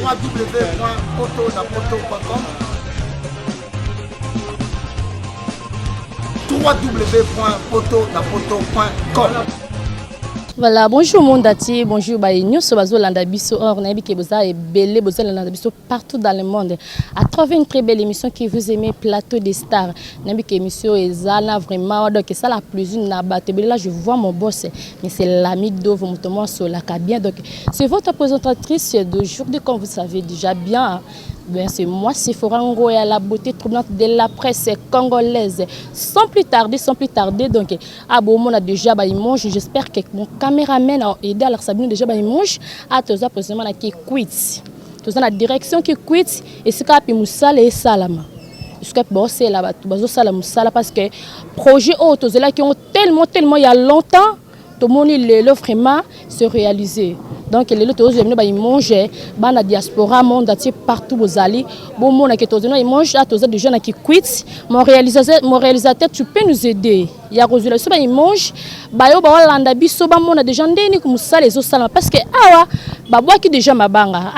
www.potonapoto.com www.potonapoto.com. Voilà, bonjour Mondati, bonjour Baïnyo, Sobazo Landabiso, or Nabi Boza et Belé Boza Landabiso partout dans le monde. À travers une très belle émission qui vous aimez, Plateau des Stars. Nabi émission est Zana vraiment, donc ça la plus une nabatte. Là je vois mon boss, mais c'est l'ami d'Ovo Moutomo sur la cabine. Donc c'est votre présentatrice d'aujourd'hui, comme vous savez déjà bien. Ben, c'est moi, c'est Forango et à la beauté troublante de la presse congolaise. Sans plus tarder, donc, à Beaumont a déjà mange. J'espère que mon caméraman a aidé à la Sabine déjà mange. À tous les précisément qui quitte. Tous la direction qui quitte et c'est qu'à Moussala et Salama. Parce que c'est là-bas, parce que projet autres là qui ont tellement il y a longtemps, tout le monde le vraiment se réaliser. Donc les autres ils mangent dans la diaspora monde partout aux alliés bon monde qui tous ils mangent à tous des jeunes qui quittent mon réalisateur tu peux nous aider il y a résolution ils mangent bayo ba landa biso ba monde des gens ndeni comme ça les autres parce que awa babwa qui déjà mabanga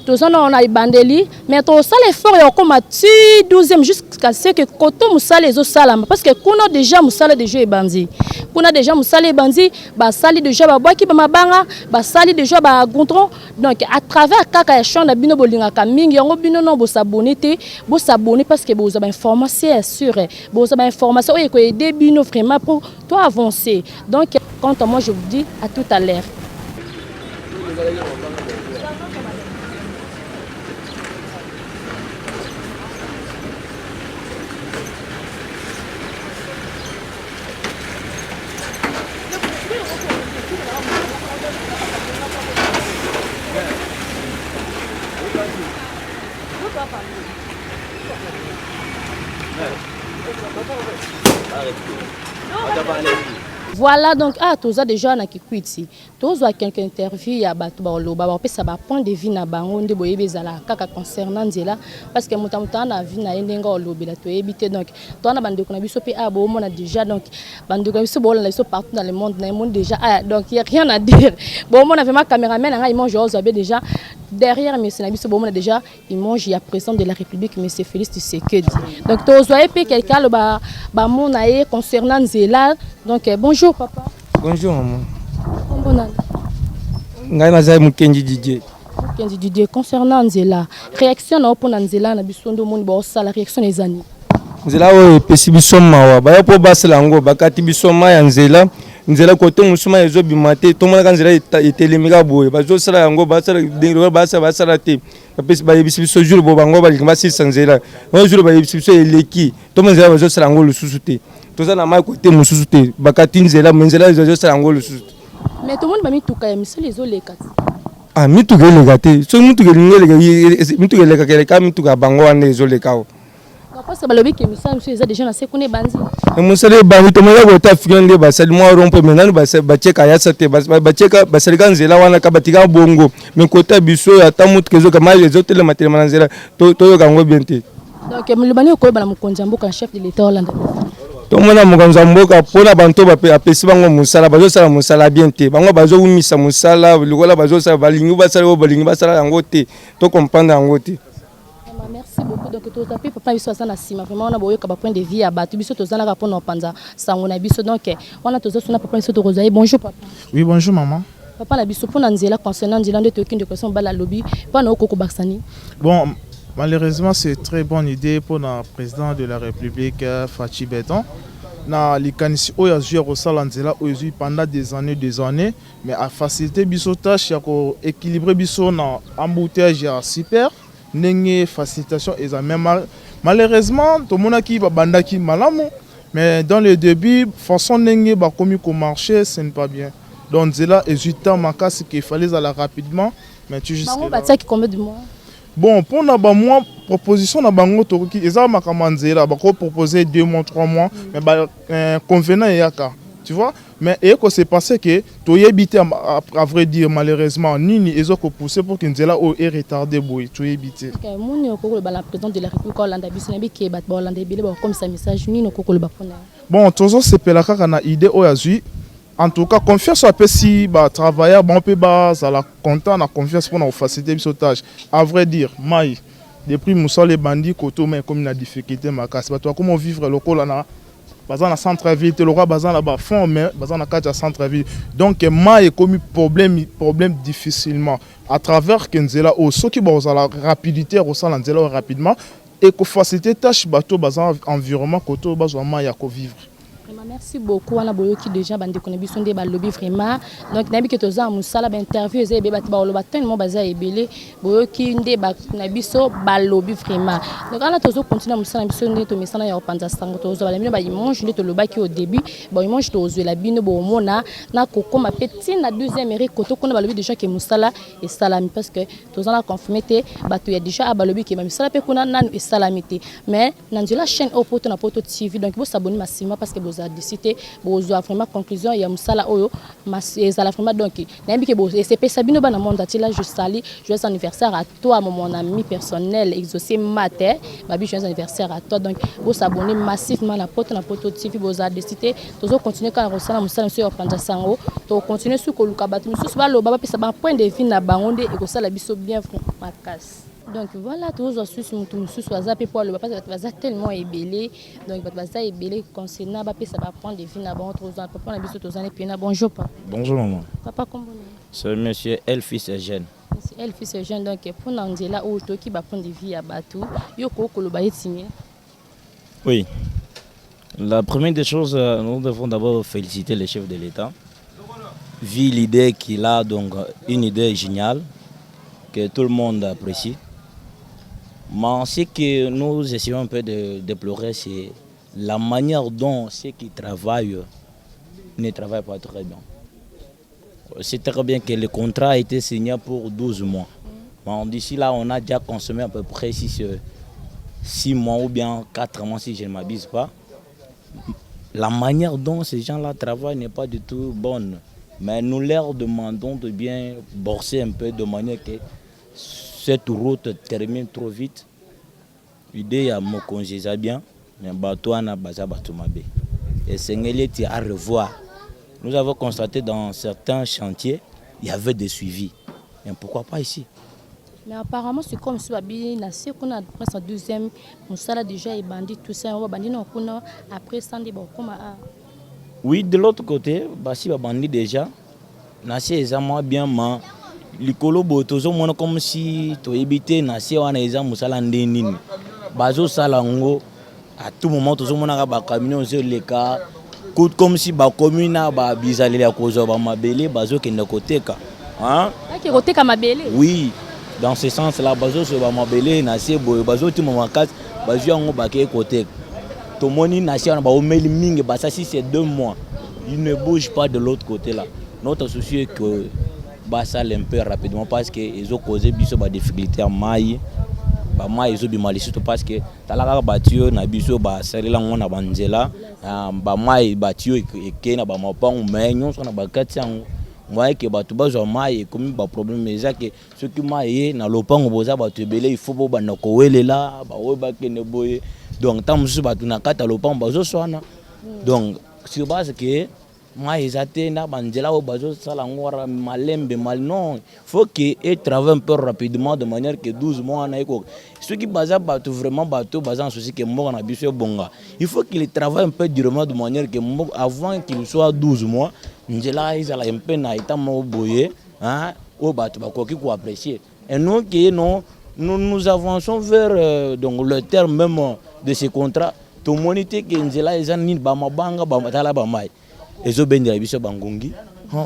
tous on a bandeli mais tout ça l'effort est comme 12e jusqu'à ce que koto musala les autres salama parce que kuna déjà musala déjà est bandi kuna déjà musala est bandi ba sali déjà babwa qui mabanga ba sali déjà ba gontron donc à travers kaka ya chona bino bolingaka mingi yango bino non bo s'abonner parce que bo za ba information sûr bo za ba information et ko aider bino vraiment pour toi avancer donc quant à moi je vous dis à tout à l'heure. Voilà donc tous déjà na kikwiti tous quelques interviews ya batu ba loba ba pesa ba point de vue na bango nde boyebe zala kaka concernant nzela parce que muta na vie na ndenga olobela to ebité donc to na bande ko na biso pe abo mona déjà donc bande ko biso bola biso partout dans le monde déjà donc il y a rien à dire bon mon avait ma caméraman nga il mange ozabe déjà derrière monsieur na biso bon mona déjà il mange il y a président de la République monsieur Félix Tshisekedi donc tous pe quelqu'un le ba mona concernant nzela donc bonjour papa. Bonjour maman. Bonjour. Ngai nazai Mukenji Didier. Mukenji Didier concernant Nzela. Réaction na opona Nzela na bisondo moni ba osala réaction ezani. Nzela o pesi biso mawa ba po basela ngo bakati biso ma ya Nzela koto musuma ezo bimate to mona Nzela etelemika boye bazo sala yango basala te. Bapesi ba yebisi biso jour bo bango ba linga sisa Nzela. No jour ba yebisi biso eleki to Nzela bazo sala ngo lususu te. Toza na mai côté mususu te bakati Nzela Nzela ezo sala ngo lususu. Mais tout le monde va mituka ya misali ezoleka. Ah mituka eleka te. So mituka eleka mituka bango wana ezoleka. Parce que balobi ke misali musu eza déjà na sekune banzi. Musale bangi to moya ko ta fikande basali mo rompo menanu bacheka ya sate bacheka basalika Nzela wana kabatika bongo mais kota biso ya ta mutuka ezo kama ezotele matema na Nzela to yoka ngo bien te. Donc mulibani ko bana mukonja mboka chef de l'état Hollande. To mona mukonza mboka pona banto apesi bango musala bazo sala musala bien te bango bazo umisa musala likola bazo sala balingi basala yango te to comprendre yango te. Merci beaucoup donc to tapé papa biso ça na sima vraiment on a boyo ka point de vie ya batu biso to zana ka pona panza sango na biso donc on a to sona papa biso to rosaille bonjour papa. Oui bonjour maman. Papa na biso pona Nzela concernant Nzela de tokin de question bala lobby pona okoko baksani. Bon malheureusement c'est une très bonne idée pour le président de la République Fachi Beton. Na likanisi oya jouer au Salanzela oya pendant des années mais à faciliter biso tâche ya ko équilibrer biso na embouteillage ya super nenge facilitation eza même malheureusement to monaki ba bandaki malamu mais dans le début façon nenge ba komi ko marcher ce n'est pas bien donc Nzela hésita makasi qu'il fallait aller rapidement mais tu juste ba ça qui combien de mois. Bon, pour na ba mois proposition na bango to ki eza makama Nzela ba ko proposer 2 mois 3 mois mais ba convenant yaka tu vois mais et que c'est passé que to yebité à vrai dire malheureusement nini ezo ko pousser pour que Nzela o est retardé boy to yebité OK moni okoko ba la président de la République Hollande bisinabi ke ba Hollande bile ba comme ça message nini okoko ba pona. Bon tozo sepela kaka na idée o yazui En tout cas, confiance à si travailleur, on peut la content, la confiance pour nous faciliter le sautage. À vrai dire, maï, depuis Moussa les bandits, côté mais comme une difficulté, ma casse. Comment vivre le col là, bazan na centre-ville, le roi bazan là-bas fond, mais bazan na cadre centre-ville. Donc maï est comme problème difficilement. À travers Kenzela, ceux qui ont la rapidité, ressentent Kenzela rapidement, et que faciliter tâche bateau bazan environnement côté bazan maï à vivre. Merci beaucoup. On a beaucoup déjà bande connexion des lobby vraiment. Donc nabi que toza musala ba interview ezé be bat ba loba tellement baza ebele boyo ki ndé ba nabiso ba lobby vraiment. Donc on a toujours continuer musala biso ndé to misana ya opanza sango tozo ba ba mange ndé to loba ki au début ba mange tozo la bino bo mona na koko ma petit na deuxième éric koto kona ba lobby déjà que musala et salami parce que toza na confirmé te ba to ya déjà ba lobby que ba musala pe kuna nanu et salamité mais nanzela chaîne au poto na poto TV donc vous s'abonner massivement parce que vous avez décidé bozo vraiment conclusion ya musala oyo ezala vraiment donc nabi ke bozo c'est Sabino bana monde atila je sali joyeux anniversaire à toi mon ami personnel exaucé mater babi joyeux anniversaire à toi donc vous s'abonner massivement na poto TV bozo a décidé tozo continuer quand resala musala sur panja sango to continuer sur koluka batu mususu ba loba ba pesa ba point de vue na bangonde et ko sala biso bien ma casse. Donc voilà, tous les sous soit zappé pour le papa va tellement ébélé donc va ébélé concernant papa ça va prendre des filles avant 3 ans papa on a vu tous années puis bonjour papa. Bonjour maman. Papa comment c'est monsieur Elfis Eugène. Monsieur Elfis Eugène donc pour Nangela ou to qui va prendre des vies à bateau yo ko lo ba signé. Oui. La première des choses nous devons d'abord féliciter le chef de l'État. Vu l'idée qu'il a donc une idée géniale que tout le monde apprécie. Mais ce que nous essayons un peu de déplorer, c'est la manière dont ceux qui travaillent ne travaillent pas très bien. C'est très bien que le contrat a été signé pour 12 mois. Mais d'ici là, on a déjà consommé à peu près 6 mois ou bien 4 mois si je ne m'abuse pas. La manière dont ces gens-là travaillent n'est pas du tout bonne. Mais nous leur demandons de bien borser un peu de manière que cette route termine trop vite. L'idée à mon congé bien, mais bateau na baza bateau mabe. Et c'est à revoir. Nous avons constaté dans certains chantiers, il y avait des suivis. Mais pourquoi pas ici? Mais apparemment c'est comme si babi na si qu'on a presque deuxième musala déjà est bandit tout ça on va bandit non kuna après ça des bon comme oui de l'autre côté basi ba bandit déjà na si exactement bien ma likolo botozo mona comme si to éviter na si wana eza musala ndeni bazo sala ngo à tout moment tozo mona ba camion sur les cas coûte comme si ba commune ba bizaleli ya kozo ba mabele bazo kende koteka hein qui koteka mabele oui dans ce sens là bazo so ba mabele na si boy bazo ti mama kat bazo ngo ba ke koteka to moni na si wana ba omeli mingi ba ça si c'est 2 mois il ne bouge pas de l'autre côté là. Notre souci est que ça un peu rapidement parce qu'ils ont causé des difficultés à maille. Ils ont bien surtout parce que talaka batio na biso ba salela ngona banzela ba mai batio et na ba mapang mais nyon so na ba katsango moi que batu bazo mai comme ba problème eza que ce qui mai na lopango boza batu belé il faut ba na ko welela ba we ba kene boye donc tant musu batu na kata lopango bazo swana donc sur base que moi ils attendent banzela au bazo sala ngora malembe mal non faut qu'ils travaillent un peu rapidement de manière que 12 mois na eko ceux qui bazar bateau vraiment bateau bazar souci que mo na biso bonga il faut qu'ils travaillent un peu durement de manière que avant qu'il soit 12 mois nzela ils ala un peu na itamo boye hein au bateau ba ko ki ko apprécier et nous qui non nous avançons vers donc le terme même de ce contrat to moniter que nzela ils ni ba mabanga ba matala ba mai et ont bien révisé Bangongi.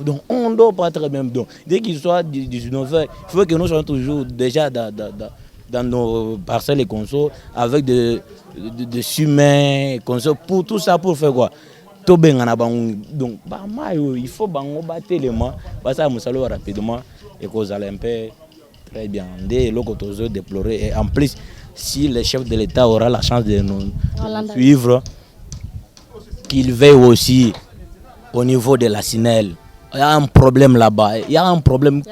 Donc on ne doit pas très bien. Donc, dès qu'il soit 19h, il faut que nous soyons toujours déjà dans nos parcelles et consos avec des humains, consos, pour tout ça, pour faire quoi? Donc, il faut battre les mains, passer à Moussalo rapidement et qu'on aille un peu très bien. Dès l'autre déplorer. Et en plus, si le chef de l'État aura la chance de nous suivre, qu'il veille aussi au niveau de la SINEL. Il y a un problème là-bas. Il y a un problème.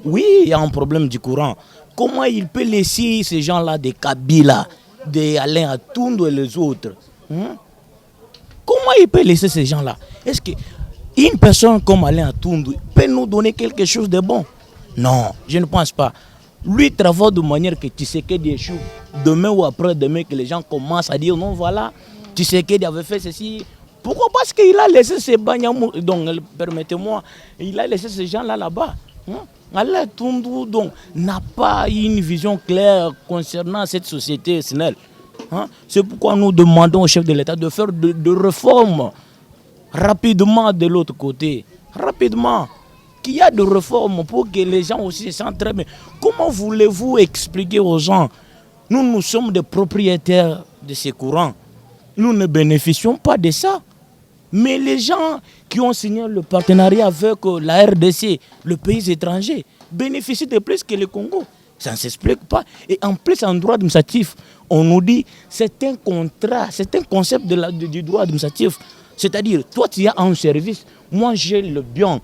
Oui, il y a un problème du courant. Comment il peut laisser ces gens-là de Kabila, de Alain Atoundou et les autres Comment il peut laisser ces gens-là? Est-ce que Une personne comme Alain Atundu peut nous donner quelque chose de bon? Non, je ne pense pas. Lui travaille de manière que Tshisekedi échoue. Demain ou après-demain, que les gens commencent à dire non, voilà, Tshisekedi avait fait ceci. Pourquoi? Parce qu'il a laissé ces Banyamou. Donc, permettez-moi, il a laissé ces gens-là là-bas. Alain Atundu n'a pas une vision claire concernant cette société SNEL. C'est pourquoi nous demandons au chef de l'État de faire de réformes rapidement de l'autre côté. Rapidement. Qu'il y a de réformes pour que les gens aussi se sentent très bien. Comment voulez-vous expliquer aux gens? Nous sommes des propriétaires de ces courants. Nous ne bénéficions pas de ça. Mais les gens qui ont signé le partenariat avec la RDC, le pays étranger, bénéficient de plus que le Congo. Ça ne s'explique pas. Et en plus, en droit administratif, on nous dit c'est un contrat, c'est un concept du droit administratif. C'est-à-dire, toi, tu as un service, moi, j'ai le bien.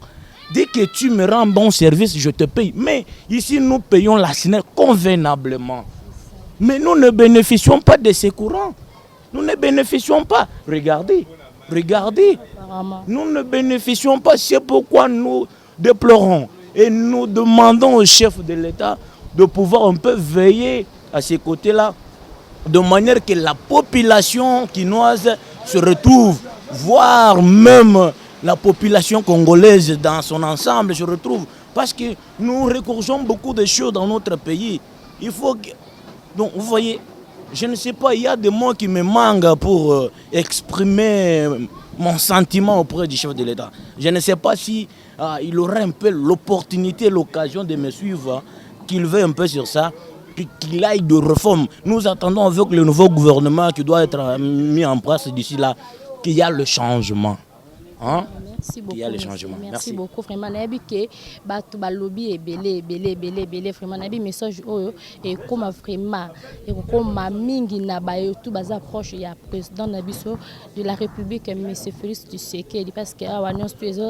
Dès que tu me rends bon service, je te paye. Mais ici, nous payons la SNEL convenablement. Mais nous ne bénéficions pas de ces courants. Nous ne bénéficions pas. Regardez. Nous ne bénéficions pas. C'est pourquoi nous déplorons. Et nous demandons au chef de l'État de pouvoir un peu veiller à ces côtés-là, de manière que la population quinoise se retrouve, voire même la population congolaise dans son ensemble se retrouve. Parce que nous recourgeons beaucoup de choses dans notre pays. Il faut que... Donc vous voyez, je ne sais pas, il y a des mots qui me manquent pour exprimer mon sentiment auprès du chef de l'État. Je ne sais pas si il aurait un peu l'opportunité, l'occasion de me suivre, qu'il veut un peu sur ça, qu'il aille de réforme. Nous attendons avec le nouveau gouvernement qui doit être mis en place d'ici là, qu'il y a le changement. Merci beaucoup. Il y a les changements. Merci beaucoup. Vraiment, nabi que batu balobi belé vraiment nabi message et comme vraiment et comme mingi na ba tout baza proche ya président nabiso de la République monsieur Félix Tshisekedi parce que awanyo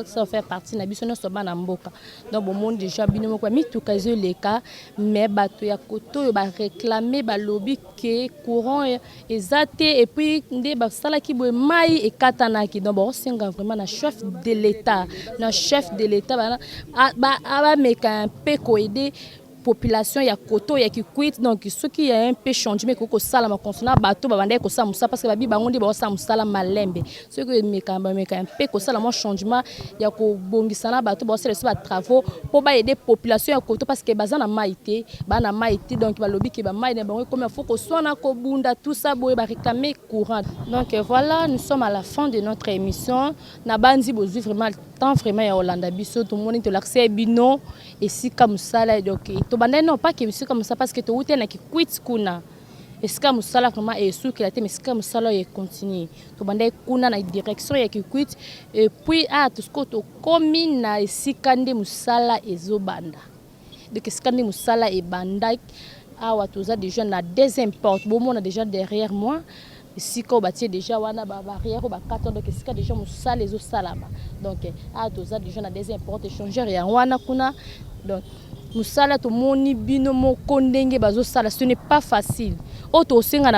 ça fait partie nabiso no so bana mboka. Donc bon monde déjà bino ko mi tout kazo les cas mais batu ya koto ba réclamer balobi que courant ezate et puis ndé ba sala ki boy mai et katana ki donc bon singa vraiment na chef de l'État, le chef de l'État, mais un peu aider population ya koto ya kikwit donc ceux qui a un peu changé mais koko sala ma consona bato babande ko sa musa parce que babi bangondi ba sa musala malembe ceux que me un peu ko sala mo changement ya ko bongisana bato ba sala ba travaux pour ba aider population ya koto parce que bazana maité bana maité donc ba lobby ki ba maï bango comme il faut ko sona ko bunda tout ça boy ba réclamer courant donc voilà nous sommes à la fin de notre émission na bandi bozu vraiment temps vraiment ya Hollanda biso tout le monde te l'accès bino et si comme ça là donc to bandai non pas que c'est comme ça parce que to ute na ki quit kuna est-ce que musala vraiment est sous qu'il a été mais c'est comme ça là et continue to bandai kuna na direction ya ki quit et puis tout ce que to commune na sikande musala ezobanda donc sikande musala e banda awa toza déjà na deuxième porte bon on a déjà derrière moi ici ko bâti déjà wana ba barrière ba 4 donc c'est déjà musala ezosalama donc toza déjà na deuxième porte échangeur ya wana kuna donc musala to moni bino moko ndenge bazo sala ce n'est pas facile auto senga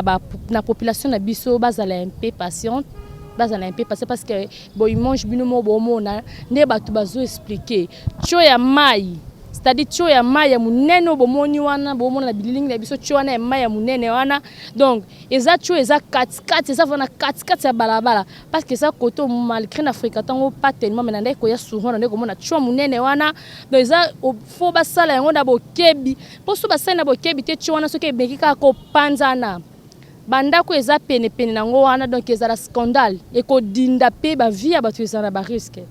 na population na biso bazala un peu patiente bazala un peu parce que bon ils mangent bino mo bomona ne batu bazo expliquer cho ya mai c'est-à-dire cho ya mai ya munene bomoni wana bomona na bilingi na biso cho wana ya mai ya munene wana donc eza cho eza 4 eza vana 4 ya balabala parce que ça koto malgré n'Afrique tango pas tellement mais ndeko ya souvent ndeko mona cho munene wana donc eza faut basala yango na bokebi poso basala na bokebi te cho wana soki ebekika ko panzana banda ko eza pene nango wana donc eza la scandale et ko dinda pe ba vie ya batu eza na ba risque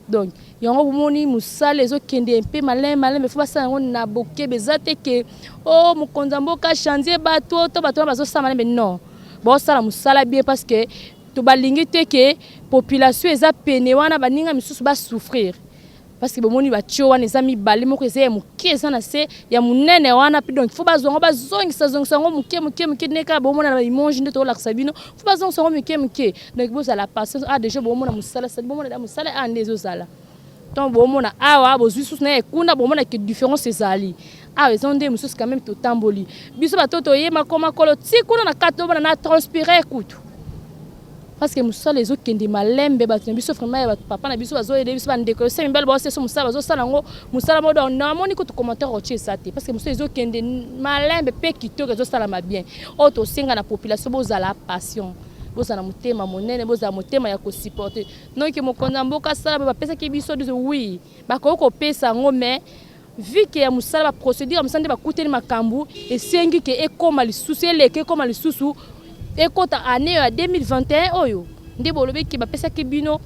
donc yango bomoni musala ezo kende un peu malin mais faut basala yango na bokebi zate ke mukonza mboka chantier bato to bato bazo sama mais non bon sala musala bien parce que to balingi te ke population eza pene wana baninga misusu ba souffrir parce que bomoni ba tio wana eza mibale moko eza ya muke eza na se ya munene wana puis donc faut bazongisa ngo muke neka bomona na imonji nde to la sabino faut bazongisa ngo muke donc boza la patience déjà bomona musala ça bomona da musala ndezo sala donc bomona awa bozwi susu na ekunda bomona que différence ezali ils ont des mususu quand même to tamboli biso batoto yema koma kolo ti kuna na kato bana na transpirer kutu parce que musala les autres qui ont malembe batu biso vraiment papa na biso bazo aider biso ba ndeko c'est mbele ba c'est musala bazo sala ngo musala modo na moni ko commentaire au ça te parce que musala les autres qui ont malembe pe kitoko bazo sala ma bien auto singa na population boza la passion boza na motema monene boza motema ya ko supporter non que mokonza mboka sala ba pesa ki biso de oui ba ko pesa ngo mais vu que ya musala ba procédure musande ba kuteli makambu et sengi que ekoma lisusu eleke ekoma lisusu ekota année ya 2021 oyo ndi bolobe ki ba pesa ki bino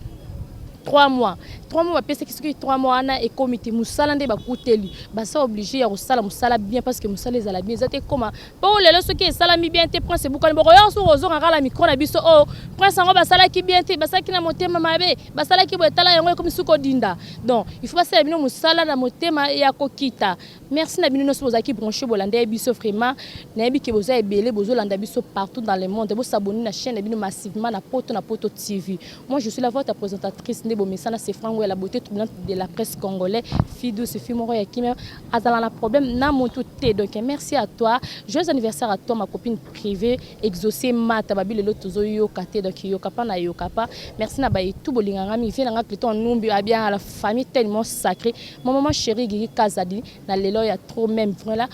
3 mois ba pesa ki 3 mois na et comité musala nde ba kuteli ba sa obligé ya kosala musala bien parce que musala ezala bien zate koma po lelo soki esala mi bien te prince bukani boko yo so ozo ngala micro na biso o prince ngo ba sala ki bien te ba sala ki na motema mabe ba sala ki boetala yango comme suko dinda donc il faut pas sala bino musala na motema ya kokita merci na bino no so bozaki branché bolanda biso vraiment na yebi ke boza ebele bozo landa biso partout dans le monde bo s'abonner na chaîne bino massivement na poto TV. Moi je suis la votre présentatrice Ndebo Messana c'est Franck la beauté troublante de la presse congolaise fille douce fille moro ya kimé azala na problème na moto te donc merci à toi joyeux anniversaire à toi ma copine privée exaucé mata babile lo tozo yo kate donc yo kapa na yo kapa merci na bayi tout bolinganga mi fait nga Cléton numbi a bien à la famille tellement sacrée mon maman chérie Gigi Kazadi na lelo ya trop même voilà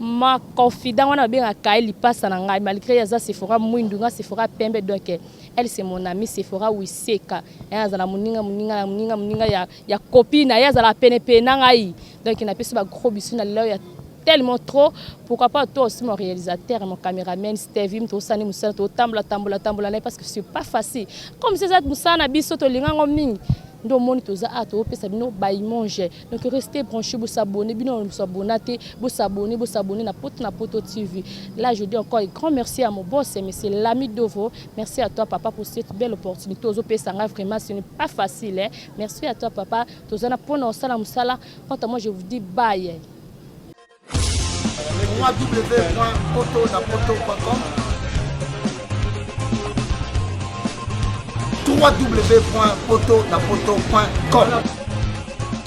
ma confident wana bien akaili passe na ngai malgré yaza Sephora mwindunga Sephora pembe donc elle c'est mon amie Sephora Wiseka yaza na muninga ya copine yaza la penepe na ngai donc na pesa ba gros bisu na lelo ya tellement trop pourquoi pas toi aussi mon réalisateur et mon caméraman Stevie to sani musala to tambola parce que c'est pas facile comme c'est ça musana biso to linga mingi ndo moni toza ato pesa bino bayi manger donc restez branchés vous s'abonner bino vous s'abonner na poto TV. Là je dis encore un grand merci à mon boss et monsieur l'ami Dovo, merci à toi papa pour cette belle opportunité ozo pesa nga vraiment ce n'est pas facile hein. Merci à toi papa tozana pona osala musala quant à moi je vous dis bye. www.poto.com www.poto.com